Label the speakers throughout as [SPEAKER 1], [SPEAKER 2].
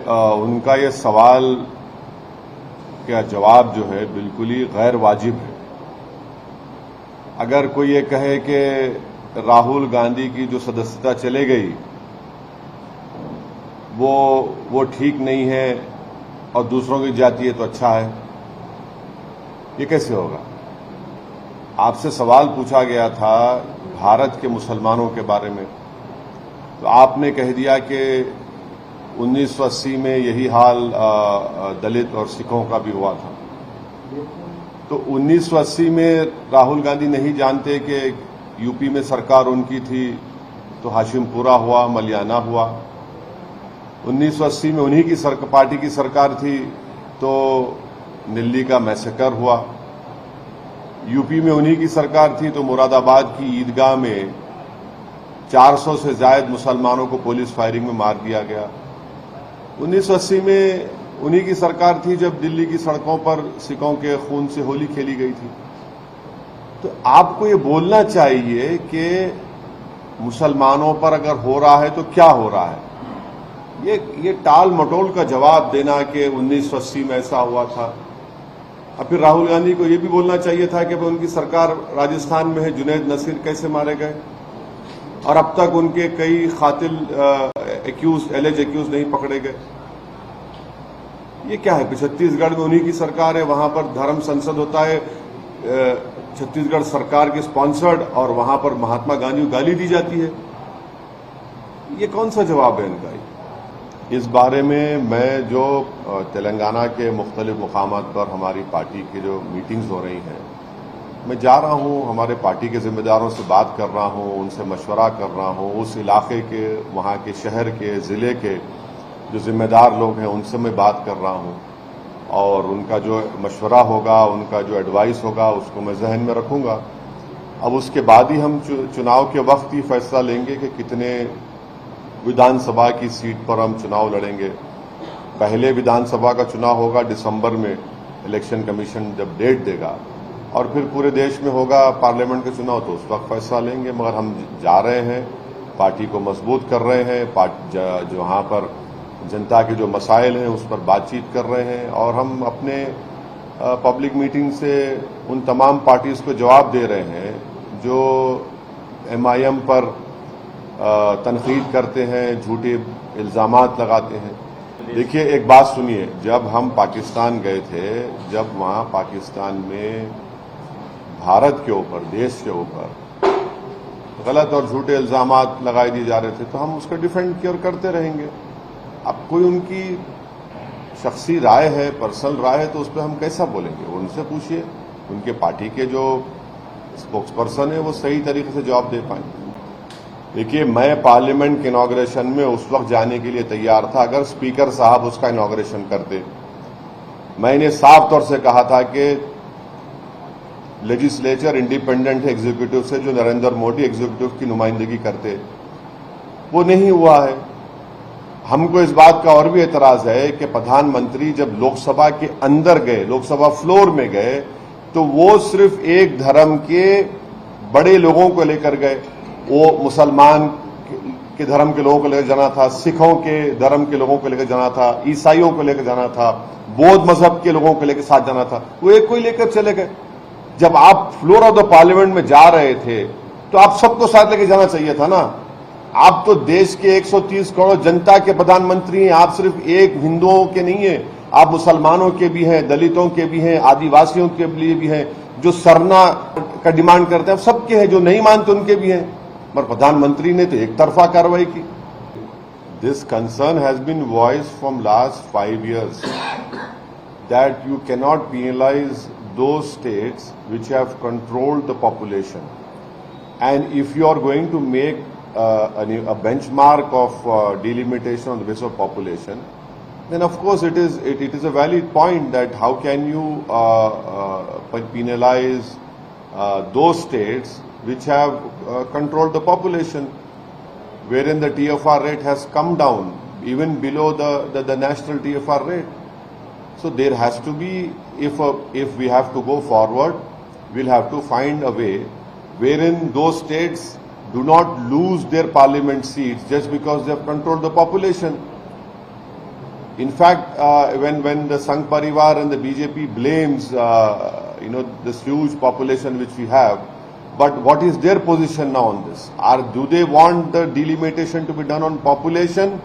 [SPEAKER 1] उनका ये सवाल का जवाब जो है बिल्कुल ही गैर वाजिब है। अगर कोई ये कहे कि राहुल गांधी की जो सदस्यता चले गई वो ठीक नहीं है और दूसरों की जाती है तो अच्छा है, ये कैसे होगा? आपसे सवाल पूछा गया था भारत के मुसलमानों के बारे में, तो आपने कह दिया कि 1980 में यही हाल दलित और सिखों का भी हुआ था। तो 1980 में राहुल गांधी नहीं जानते कि यूपी में सरकार उनकी थी तो हाशिमपुरा हुआ, मलियाना हुआ। 1980 में उन्हीं की पार्टी की सरकार थी तो दिल्ली का मैसेकर हुआ। यूपी में उन्हीं की सरकार थी तो मुरादाबाद की ईदगाह में 400 से ज्यादा मुसलमानों को पुलिस फायरिंग में मार दिया गया। 1980 में उन्हीं की सरकार थी जब दिल्ली की सड़कों पर सिखों के खून से होली खेली गई थी। तो आपको ये बोलना चाहिए कि मुसलमानों पर अगर हो रहा है तो क्या हो रहा है। ये टाल मटोल का जवाब देना कि 1980 में ऐसा हुआ था। अब फिर राहुल गांधी को ये भी बोलना चाहिए था कि उनकी सरकार राजस्थान में है, जुनैद नसीर कैसे मारे गए और अब तक उनके कई कातिल एलिज एक्यूज नहीं पकड़े गए। ये क्या है कि छत्तीसगढ़ में उन्हीं की सरकार है, वहां पर धर्म संसद होता है, छत्तीसगढ़ सरकार के स्पॉन्सर्ड, और वहां पर महात्मा गांधी को गाली दी जाती है। ये कौन सा जवाब है इनका? इस बारे में मैं जो तेलंगाना के मुख्तलिफ मुकामात पर हमारी पार्टी की जो मीटिंग्स हो रही हैं, मैं जा रहा हूं, हमारे पार्टी के जिम्मेदारों से बात कर रहा हूं, उनसे मशवरा कर रहा हूं, उस इलाके के, वहां के शहर के, जिले के जो जिम्मेदार लोग हैं उनसे मैं बात कर रहा हूं और उनका जो मशवरा होगा, उनका जो एडवाइस होगा उसको मैं जहन में रखूंगा। अब उसके बाद ही हम चुनाव के वक्त ही फैसला लेंगे कि कितने विधानसभा की सीट पर हम चुनाव लड़ेंगे। पहले विधानसभा का चुनाव होगा दिसंबर में, इलेक्शन कमीशन जब डेट देगा, और फिर पूरे देश में होगा पार्लियामेंट का चुनाव, तो उस वक्त फैसला लेंगे। मगर हम जा रहे हैं, पार्टी को मजबूत कर रहे हैं, जो वहां पर जनता के जो मसाइल हैं उस पर बातचीत कर रहे हैं, और हम अपने पब्लिक मीटिंग से उन तमाम पार्टीज को जवाब दे रहे हैं जो MIM पर तनकीद करते हैं, झूठे इल्जामात लगाते हैं। देखिए, एक बात सुनिए, जब हम पाकिस्तान गए थे, जब वहां पाकिस्तान में भारत के ऊपर, देश के ऊपर गलत और झूठे इल्जामात लगाए दिए जा रहे थे, तो हम उसका डिफेंड किया और करते रहेंगे। अब कोई उनकी शख्सी राय है, पर्सनल राय है, तो उस पर हम कैसा बोलेंगे? उनसे पूछिए, उनके पार्टी के जो स्पोक्स पर्सन है वो सही तरीके से जवाब दे पाएंगे। देखिए, मैं पार्लियामेंट के इनॉग्रेशन में उस वक्त जाने के लिए तैयार था अगर स्पीकर साहब उसका इनॉग्रेशन करते। मैंने साफ तौर से कहा था कि लेजिस्लेचर इंडिपेंडेंट है एग्जीक्यूटिव से, जो नरेंद्र मोदी एग्जीक्यूटिव की नुमाइंदगी करते, वो नहीं हुआ है। हमको इस बात का और भी एतराज है कि प्रधानमंत्री जब लोकसभा के अंदर गए, लोकसभा फ्लोर में गए, तो वो सिर्फ एक धर्म के बड़े लोगों को लेकर गए। वो मुसलमान के धर्म के लोगों को लेकर जाना था, सिखों के धर्म के लोगों को लेकर जाना था, ईसाइयों को लेकर जाना था, बौद्ध मजहब के लोगों को लेकर साथ जाना था, वो एक कोई लेकर चले गए। जब आप फ्लोर ऑफ द पार्लियामेंट में जा रहे थे तो आप सबको साथ लेकर जाना चाहिए था ना। आप तो देश के 130 करोड़ जनता के प्रधानमंत्री हैं। आप सिर्फ एक हिंदुओं के नहीं है, आप मुसलमानों के भी हैं, दलितों के भी हैं, आदिवासियों के लिए भी हैं, जो सरना का डिमांड करते हैं सबके हैं, जो नहीं मानते उनके भी हैं। पर प्रधानमंत्री ने तो एक तरफा कार्रवाई की। This concern has been voiced from last 5 years that you cannot penalize those states which have controlled the population, and if you are going to make a benchmark of delimitation on the basis of population, then of course it is a valid point that how can you penalize those states which have controlled the population, wherein the TFR rate has come down even below the national TFR rate. So there has to be, if we have to go forward, we'll have to find a way wherein those states do not lose their parliament seats just because they have controlled the population. In fact, when the Sangh Parivar and the BJP blames, this huge population which we have, but what is their position now on this? Do they want the delimitation to be done on population,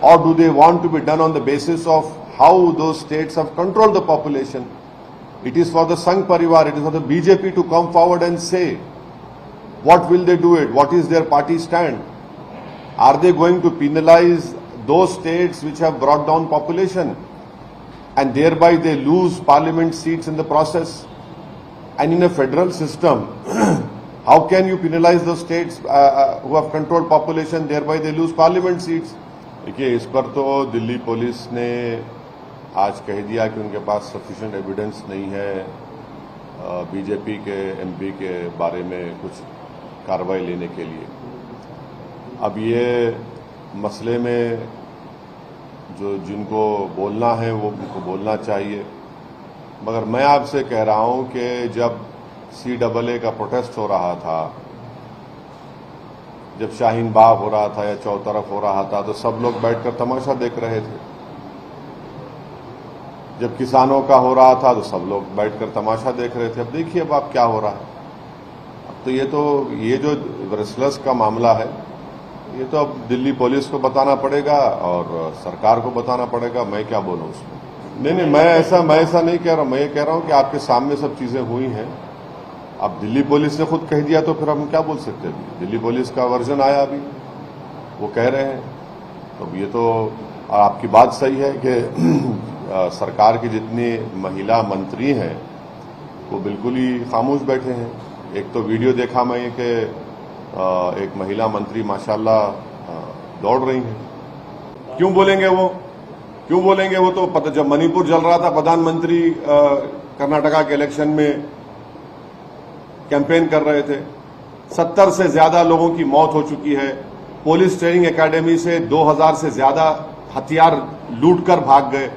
[SPEAKER 1] or do they want to be done on the basis of how those states have controlled the population? It is for the Sangh Parivar, it is for the BJP to come forward and say, what will they do it? What is their party stand? Are they going to penalize those states which have brought down population and thereby they lose parliament seats in the process? And in a federal system, how can you penalize those states who have controlled population, thereby they lose parliament seats? देखिए, इस पर तो Delhi police ने आज कह दिया कि उनके पास सफिशिएंट एविडेंस नहीं है बीजेपी के एमपी के बारे में कुछ कार्रवाई लेने के लिए। अब ये मसले में जिनको बोलना है वो उनको बोलना चाहिए, मगर मैं आपसे कह रहा हूं कि जब CAA का प्रोटेस्ट हो रहा था, जब शाहीन बाग हो रहा था या चौतरफ हो रहा था, तो सब लोग बैठकर तमाशा देख रहे थे। जब किसानों का हो रहा था तो सब लोग बैठकर तमाशा देख रहे थे। अब देखिए अब क्या हो रहा है। अब तो ये जो रेसलर्स का मामला है, ये तो अब दिल्ली पुलिस को बताना पड़ेगा और सरकार को बताना पड़ेगा। मैं क्या बोलूं उसमें? नहीं, मैं ऐसा नहीं कह रहा हूं। मैं ये कह रहा हूं कि आपके सामने सब चीजें हुई हैं। अब दिल्ली पुलिस ने खुद कह दिया तो फिर हम क्या बोल सकते हैं? दिल्ली पुलिस का वर्जन आया, अभी वो कह रहे हैं। तो ये तो आपकी बात सही है कि सरकार की जितनी महिला मंत्री हैं वो बिल्कुल ही खामोश बैठे हैं। एक तो वीडियो देखा मैं कि एक महिला मंत्री माशाल्लाह दौड़ रही हैं। क्यों बोलेंगे वो? तो पता, जब मणिपुर जल रहा था, प्रधानमंत्री कर्नाटका के इलेक्शन में कैंपेन कर रहे थे। 70 से ज्यादा लोगों की मौत हो चुकी है। पुलिस ट्रेनिंग एकेडमी से 2000 से ज्यादा हथियार लूटकर भाग गए।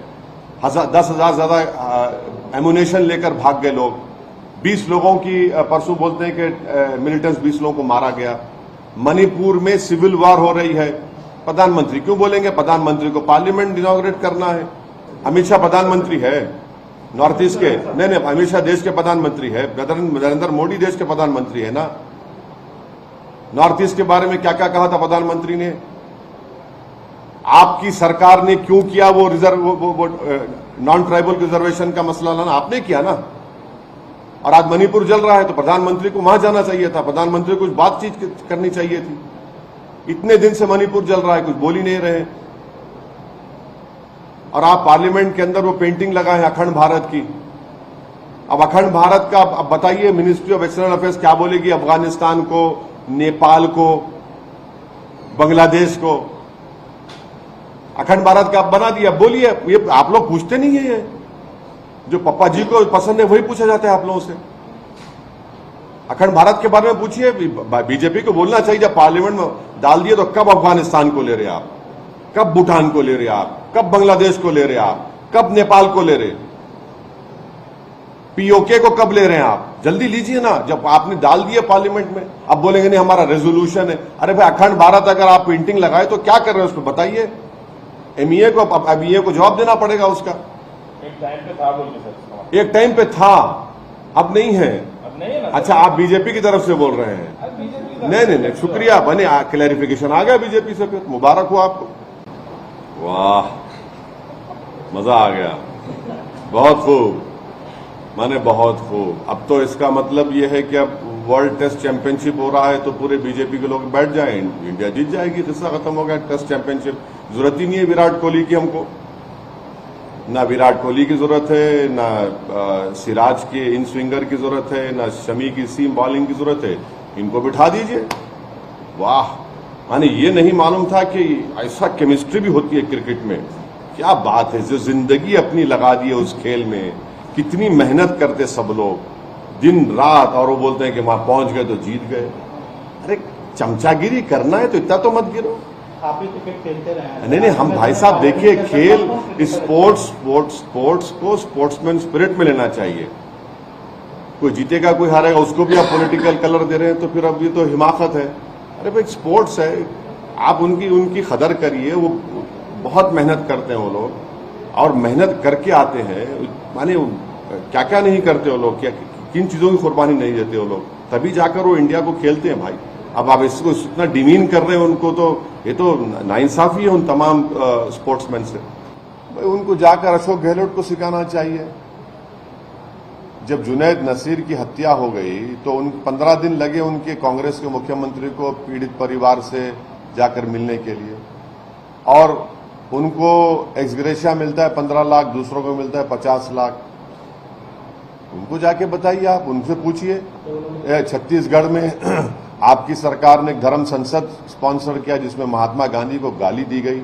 [SPEAKER 1] 10,000 ज्यादा एमुनेशन लेकर भाग गए लोग। 20 लोगों की, परसों बोलते हैं कि मिलिटेंट्स 20 लोगों को मारा गया। मणिपुर में सिविल वॉर हो रही है। प्रधानमंत्री क्यों बोलेंगे? प्रधानमंत्री को पार्लियामेंट इनॉग्रेट करना है। अमित शाह प्रधानमंत्री है नॉर्थ ईस्ट के? नहीं, अमित शाह देश के प्रधानमंत्री है। नरेंद्र मोदी देश के प्रधानमंत्री है ना। नॉर्थ ईस्ट के बारे में क्या क्या कहा था प्रधानमंत्री ने? आपकी सरकार ने क्यों किया वो नॉन ट्राइबल रिजर्वेशन का मसला लाना? आपने किया ना। और आज मणिपुर जल रहा है तो प्रधानमंत्री को वहां जाना चाहिए था। प्रधानमंत्री को कुछ बातचीत करनी चाहिए थी। इतने दिन से मणिपुर जल रहा है, कुछ बोल ही नहीं रहे। और आप पार्लियामेंट के अंदर वो पेंटिंग लगाए अखंड भारत की। अब अखंड भारत का अब बताइए, मिनिस्ट्री ऑफ एक्सटर्नल अफेयर्स क्या बोलेगी? अफगानिस्तान को, नेपाल को, बांग्लादेश को अखंड भारत का आप बना दिया। बोलिए, ये आप लोग पूछते नहीं है। जो पप्पा जी को पसंद है वही पूछा जाता है आप लोगों से। अखंड भारत के बारे में पूछिए। बीजेपी को बोलना चाहिए, जब पार्लियामेंट में डाल दिए तो कब अफगानिस्तान को ले रहे आप, कब भूटान को ले रहे आप, कब बांग्लादेश को ले रहे आप, कब नेपाल को ले रहे, पीओके को कब ले रहे हैं आप? जल्दी लीजिए ना। जब आपने डाल दिया पार्लियामेंट में, अब बोलेंगे नहीं हमारा रेजोल्यूशन है। अरे भाई, अखंड भारत अगर आप पेंटिंग लगाए तो क्या कर रहे हैं उसमें बताइए। एमईए को जवाब देना पड़ेगा उसका।
[SPEAKER 2] एक टाइम पे था बोलते सर।
[SPEAKER 1] एक टाइम पे था, अब नहीं है।
[SPEAKER 2] अब नहीं है ना।
[SPEAKER 1] अच्छा, आप बीजेपी की तरफ से बोल रहे हैं? नहीं, शुक्रिया, बने क्लैरिफिकेशन आ गया बीजेपी से, फिर मुबारक हो आपको। वाह, मजा आ गया। बहुत खूब, माने बहुत खूब। अब तो इसका मतलब यह है कि अब वर्ल्ड टेस्ट चैंपियनशिप हो रहा है तो पूरे बीजेपी के लोग बैठ जाए, इंडिया जीत जाएगी। किस्सा खत्म हो गया। टेस्ट चैंपियनशिप जरूरत ही नहीं है विराट कोहली की। हमको ना विराट कोहली की जरूरत है, ना सिराज के इन स्विंगर की जरूरत है, ना शमी की सीम बॉलिंग की जरूरत है। इनको बिठा दीजिए। वाह, माने ये नहीं मालूम था कि ऐसा केमिस्ट्री भी होती है क्रिकेट में। क्या बात है, जो जिंदगी अपनी लगा दी है उस खेल में। कितनी मेहनत करते सब लोग दिन रात, और वो बोलते हैं कि वहां पहुंच गए तो जीत गए। अरे चमचागिरी करना है तो इतना तो मत गिरो।
[SPEAKER 2] आप ही क्रिकेट खेलते रहे।
[SPEAKER 1] नहीं, हम भाई साहब देखिए, खेल स्पोर्ट्स को स्पोर्ट्समैन स्पिरिट में लेना चाहिए। कोई जीतेगा कोई हारेगा, उसको भी आप पॉलिटिकल कलर दे रहे हैं तो फिर अब ये तो हिमाकत है। अरे भाई, स्पोर्ट्स है, आप उनकी कदर करिए। वो बहुत मेहनत करते हैं वो लोग। और मेहनत करके आते हैं, माने क्या क्या नहीं करते वो लोग, क्या किन चीजों की कुर्बानी नहीं देते वो लोग, तभी जाकर वो इंडिया को खेलते हैं भाई। अब आप इसको इतना डिमीन कर रहे हैं उनको, तो ये तो नाइंसाफी है उन तमाम स्पोर्ट्समैन से। भाई उनको जाकर अशोक गहलोत को सिखाना चाहिए। जब जुनैद नसीर की हत्या हो गई तो उन 15 दिन लगे उनके कांग्रेस के मुख्यमंत्री को पीड़ित परिवार से जाकर मिलने के लिए, और उनको एक्सग्रेशिया मिलता है 15 लाख, दूसरों को मिलता है 50 लाख। उनको जाके बताइए, आप उनसे पूछिए। छत्तीसगढ़ में आपकी सरकार ने एक धर्म संसद स्पॉन्सर किया जिसमें महात्मा गांधी को गाली दी गई,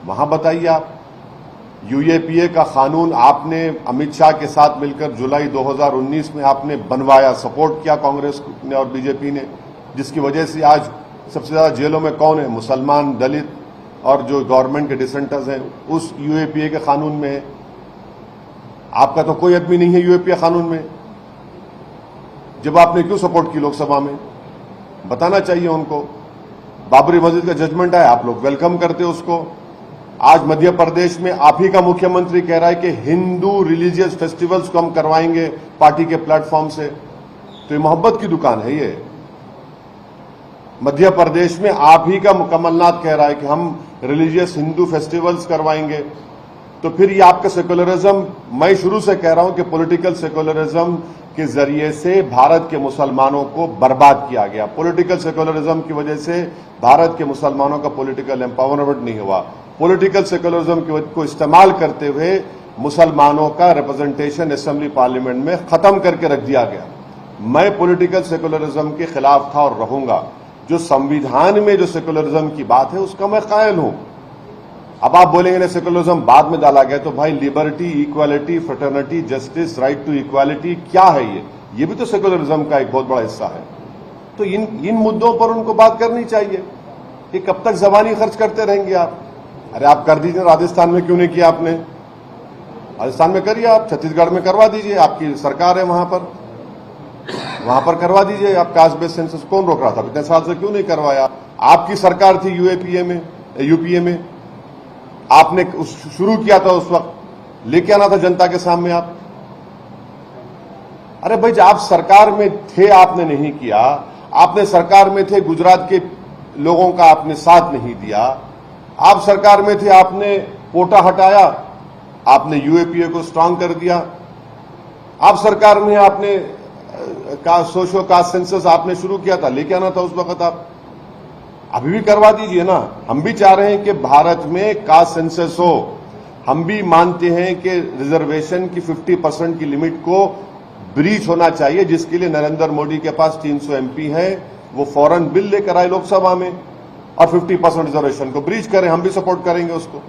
[SPEAKER 1] वहां बताइए आप। यूएपीए का कानून आपने अमित शाह के साथ मिलकर जुलाई 2019 में आपने बनवाया, सपोर्ट किया कांग्रेस ने और बीजेपी ने, जिसकी वजह से आज सबसे ज्यादा जेलों में कौन है? मुसलमान, दलित और जो गवर्नमेंट के डिसेंटर्स हैं, उस यूएपीए के कानून में है। आपका तो कोई आदमी नहीं है यूएपीए कानून में। जब आपने क्यों सपोर्ट की लोकसभा में? बताना चाहिए उनको। बाबरी मस्जिद का जजमेंट आया, आप लोग वेलकम करते उसको। आज मध्य प्रदेश में आप ही का मुख्यमंत्री कह रहा है कि हिंदू रिलीजियस फेस्टिवल्स को हम करवाएंगे पार्टी के प्लेटफॉर्म से, तो ये मोहब्बत की दुकान है ये। मध्य प्रदेश में आप ही का कमलनाथ कह रहा है कि हम रिलीजियस हिंदू फेस्टिवल्स करवाएंगे, तो फिर ये आपका सेकुलरिज्म, मैं शुरू से कह रहा हूं कि पॉलिटिकल सेकुलरिज्म के जरिए से भारत के मुसलमानों को बर्बाद किया गया। पॉलिटिकल सेकुलरिज्म की वजह से भारत के मुसलमानों का पॉलिटिकल एम्पावरमेंट नहीं हुआ। पॉलिटिकल सेकुलरिज्म को इस्तेमाल करते हुए मुसलमानों का रिप्रेजेंटेशन असेंबली पार्लियामेंट में खत्म करके रख दिया गया। मैं पॉलिटिकल सेकुलरिज्म के खिलाफ था और रहूंगा। जो संविधान में जो सेकुलरिज्म की बात है उसका मैं कायल हूं। अब आप बोलेंगे ना सेकुलरिज्म बाद में डाला गया, तो भाई liberty, equality, fraternity, justice, right to equality क्या है ये भी तो सेकुलरिज्म का एक बहुत बड़ा हिस्सा है। तो इन मुद्दों पर उनको बात करनी चाहिए कि कब तक जबानी खर्च करते रहेंगे आप। अरे आप कर दीजिए, राजस्थान में क्यों नहीं किया आपने? राजस्थान में करिए, आप छत्तीसगढ़ में करवा दीजिए, आपकी सरकार है वहां पर करवा दीजिए। आप कास्ट बेस्ड सेंसस कौन रोक रहा था? इतने साल से क्यों नहीं करवाया? आपकी सरकार थी यूपीए में आपने शुरू किया था, उस वक्त लेके आना था जनता के सामने आप। अरे भाई आप सरकार में थे, आपने नहीं किया। आपने सरकार में थे, गुजरात के लोगों का आपने साथ नहीं दिया। आप सरकार में थे, आपने कोटा हटाया, आपने यूएपीए को स्ट्रांग कर दिया। आप सरकार में आपने सोशो कास्ट सेंसस आपने शुरू किया था, लेके आना था उस वक्त आप। अभी भी करवा दीजिए ना। हम भी चाह रहे हैं कि भारत में कास्ट सेंसस हो। हम भी मानते हैं कि रिजर्वेशन की 50% की लिमिट को ब्रीच होना चाहिए, जिसके लिए नरेंद्र मोदी के पास 300 एमपी है। वो फौरन बिल लेकर आए लोकसभा में और 50% रिजर्वेशन को ब्रीच करें। हम भी सपोर्ट करेंगे उसको।